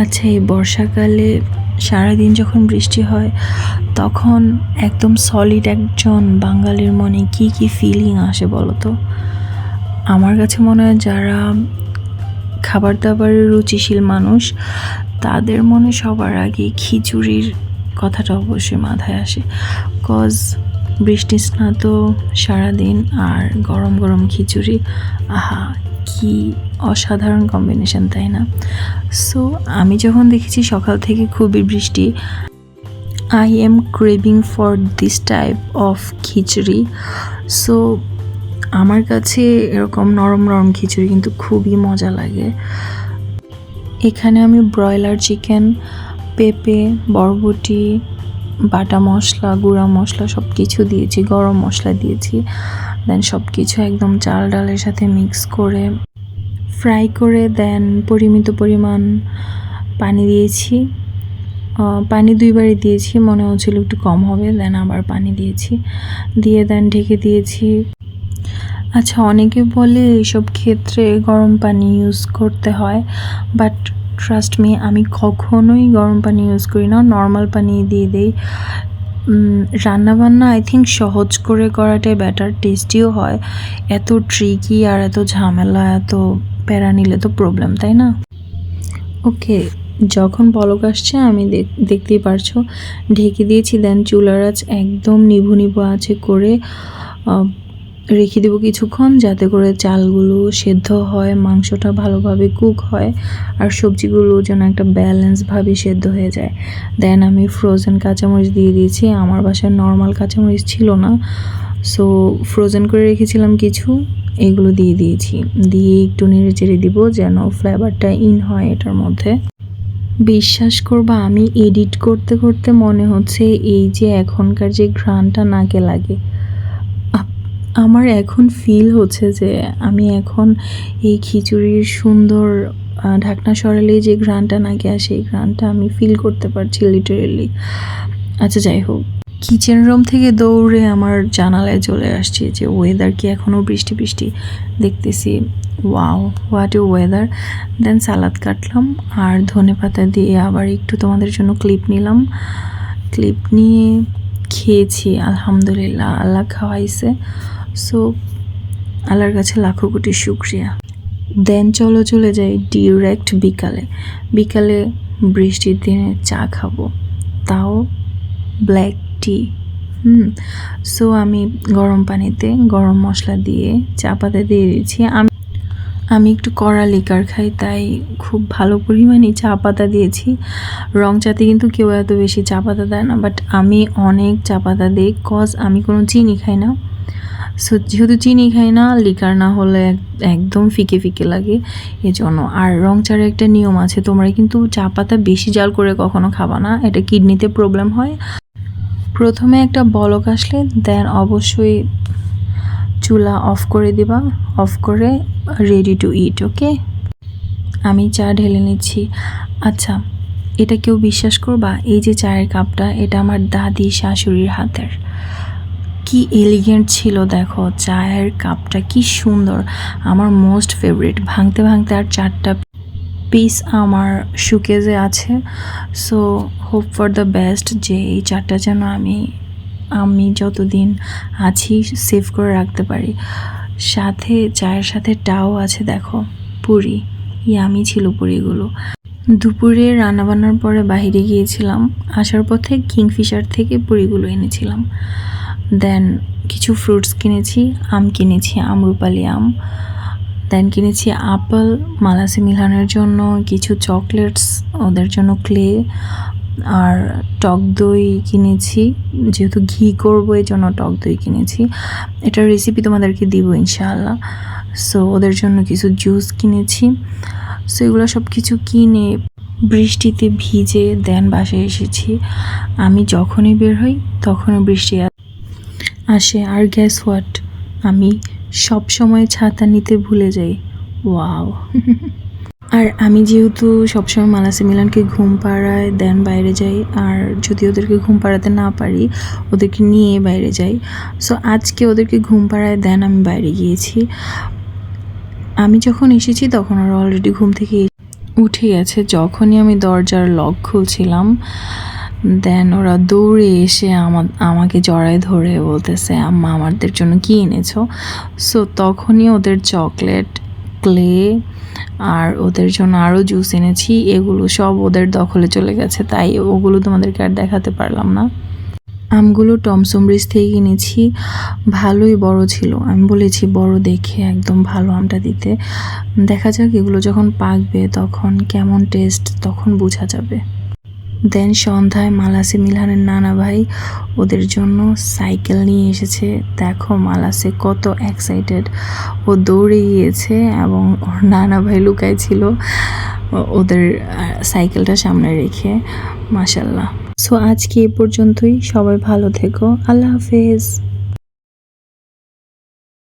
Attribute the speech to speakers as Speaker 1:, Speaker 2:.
Speaker 1: আচ্ছা, এই বর্ষাকালে সারাদিন যখন বৃষ্টি হয় তখন একদম সলিড একজন বাঙালির মনে কি কি ফিলিং আসে বলো তো? আমার কাছে মনে হয় যারা খাবার দাবারের রুচিশীল মানুষ তাদের মনে সবার আগে খিচুড়ির কথাটা অবশ্যই মাথায় আসে। কজ বৃষ্টি স্নাত সারাদিন আর গরম গরম খিচুড়ি, আহা কি অসাধারণ কম্বিনেশন, তাই না? সো আমি যখন দেখেছি সকাল থেকে খুবই বৃষ্টি, I am craving for this type of khichdi. So আমার কাছে এরকম নরম নরম খিচুড়ি কিন্তু খুবই মজা লাগে। এখানে আমি ব্রয়লার চিকেন, পেঁপে, বরবটি, বাটা মশলা, গুঁড়া মশলা সব কিছু দিয়েছি, গরম মশলা দিয়েছি। দেন সব কিছু একদম চাল ডালের সাথে মিক্স করে ফ্রাই করে দেন পরিমিত পরিমাণ পানি দিয়েছি। পানি 2বারই দিয়েছি, মনে হচ্ছিল একটু কম হবে, দেন আবার পানি দিয়েছি, দিয়ে দেন ঢেকে দিয়েছি। আচ্ছা, অনেকে বলে এইসব ক্ষেত্রে গরম পানি ইউজ করতে হয়, বাট ট্রাস্ট মি, আমি কখনোই গরম পানি ইউজ করি না, নর্মাল পানি দিয়ে দিই। রান্নাবান্না আই থিঙ্ক সহজ করে করাটাই বেটার, টেস্টিও হয়। এত ট্রিকি আর এত ঝামেলা, এত প্যারা নিলে তো প্রবলেম, তাই না? ওকে, যখন বলক আসছে আমি দেখতেই পারছো ঢেকে দিয়েছি। দেন চুলার আঁচ একদম নিভু নিভু আছে করে রেখে দেবো কিছুক্ষণ, যাতে করে চালগুলো সেদ্ধ হয়, মাংসটা ভালোভাবে কুক হয়, আর সবজিগুলো যেন একটা ব্যালেন্সভাবে সেদ্ধ হয়ে যায়। দেন আমি ফ্রোজেন কাঁচামরিচ দিয়ে দিয়েছি। আমার বাসায় নর্মাল কাঁচামরিচ ছিল না, সো ফ্রোজেন করে রেখেছিলাম কিছু, এগুলো দিয়ে দিয়েছি। দিয়ে একটু নেড়ে চেড়ে দিব যেন ফ্লেভারটা ইন হয় এটার মধ্যে। বিশ্বাস করবা, আমি এডিট করতে করতে মনে হচ্ছে এই যে এখনকার যে ঘ্রাণটা নাকে লাগে, আমার এখন ফিল হচ্ছে যে আমি এখন এই খিচুড়ির সুন্দর ঢাকনা সরালেই যে ঘ্রাণটা নাকে আসে, এই ঘ্রাণটা আমি ফিল করতে পারছি লিটারেলি। আচ্ছা, যাই হোক, কিচেন রুম থেকে দৌড়ে আমার জানালায় চলে আসছি যে ওয়েদার কি এখনও বৃষ্টি বৃষ্টি দেখতেছি। Wow, what a weather. Then salad কাটলাম আর ধনেপাতা দিয়ে আবার একটু তোমাদের জন্য ক্লিপ নিলাম। ক্লিপ নিয়ে খেয়েছি, আলহামদুলিল্লাহ, আল্লাহ খাওয়াইছে। সো আল্লাহর কাছে লাখো কোটি শুকরিয়া। দেন চলে যাই ডিরেক্ট বিকালে। বিকালে বৃষ্টির দিনে চা খাবো, তাও ব্ল্যাক টি। সো আমি গরম পানিতে গরম মশলা দিয়ে চা পাতা দিয়ে দিয়েছি। আমি একটু কড়া লিকার খাই, তাই খুব ভালো পরিমাণে চা পাতা দিয়েছি। রং চাতে কিন্তু কেউ এত বেশি চা পাতা দেয় না, বাট আমি অনেক চা পাতা দিই, কজ আমি কোনো চিনি খাই না। সো যেহেতু চিনি খাই না, লিকার না হলে একদম ফিকে ফিকে লাগে, এজন্য। আর রং চার একটা নিয়ম আছে, তোমরা কিন্তু চা পাতা বেশি জাল করে কখনো খাবা না, এটা কিডনিতে প্রবলেম হয়। প্রথমে একটা বলক আসলে দেন অবশ্যই চুলা অফ করে দিবা, অফ করে রেডি টু ইট। ওকে, আমি চা ঢেলে নিচ্ছি। আচ্ছা, এটা কেউ বিশ্বাস করবা, এই যে চায়ের কাপটা, এটা আমার দাদি শাশুড়ির হাতের। কি এলিগেন্ট ছিল দেখো, চায়ের কাপটা কি সুন্দর, আমার মোস্ট ফেভারিট। ভাঙতে ভাঙতে আর 4টা পিস আমার শুকেজে আছে। So hope for the best যে এই 4টা যেন আমি যতদিন আছি সেভ করে রাখতে পারি। সাথে চায়ের সাথে টাও আছে দেখো, পুরি, ইয়ামি ছিল পুরিগুলো। দুপুরে রান্নাবান্নার পরে বাইরে গিয়েছিলাম, আসার পথে কিংফিশার থেকে পুরিগুলো এনেছিলাম। দেন কিছু ফ্রুটস কিনেছি, আম কিনেছি, আমরুপালি আম। দেন কিনেছি আপেল মালাসি মিলানোর জন্য, কিছু চকলেটস ওদের জন্য, ক্লে, আর টক দই কিনেছি, যেহেতু ঘি করবো এই জন্য টক দই কিনেছি। এটার রেসিপি তোমাদেরকে দিব ইনশাআল্লাহ। সো ওদের জন্য কিছু জুস কিনেছি। সো এগুলো সব কিছু কিনে বৃষ্টিতে ভিজে দেন বাসায় এসেছি। আমি যখনই বের হই তখনই বৃষ্টি আসে, আর গ্যাস হোয়াট, আমি সব সময় ছাতা নিতে ভুলে যাই। ওয়াও। আর আমি যেহেতু সবসময় মালাসি মিলানকে ঘুম পাড়ায় দেন বাইরে যাই, আর যদি ওদেরকে ঘুম পাড়াতে না পারি ওদেরকে নিয়ে বাইরে যাই। সো আজকে ওদেরকে ঘুম পাড়ায় দেন আমি বাইরে গিয়েছি। আমি যখন এসেছি তখন ওরা অলরেডি ঘুম থেকে উঠে গেছে। যখনই আমি দরজার লক খুলছিলাম, দেন ওরা দৌড়ে এসে আমাকে জড়ায় ধরে বলতেছে, আম্মা আমাদের জন্য কি এনেছো? সো তখনই ওদের চকলেট, ক্লে আর ওদের জন্য আরও জুস এনেছি, এগুলো সব ওদের দখলে চলে গেছে, তাই ওগুলো তোমাদেরকে আর দেখাতে পারলাম না। আমগুলো টমসম ব্রিজ থেকে কিনেছি, ভালোই বড় ছিল। আমি বলেছি বড় দেখে একদম ভালো আমটা দিতে। দেখা যাক এগুলো যখন পাকবে তখন কেমন টেস্ট, তখন বোঝা যাবে। দেন সন্ধ্যায় মালাসে মিলহানের নানা ভাই ওদের জন্য সাইকেল নিয়ে এসেছে। দেখো মালাসে কত এক্সাইটেড, ও দৌড়ে গিয়েছে এবং ওর নানা ভাই লুকায় ছিল ওদের সাইকেলটা সামনে রেখে। মাশাল্লাহ। সো আজকে এ পর্যন্তই, সবাই ভালো থেকো, আল্লাহ হাফেজ।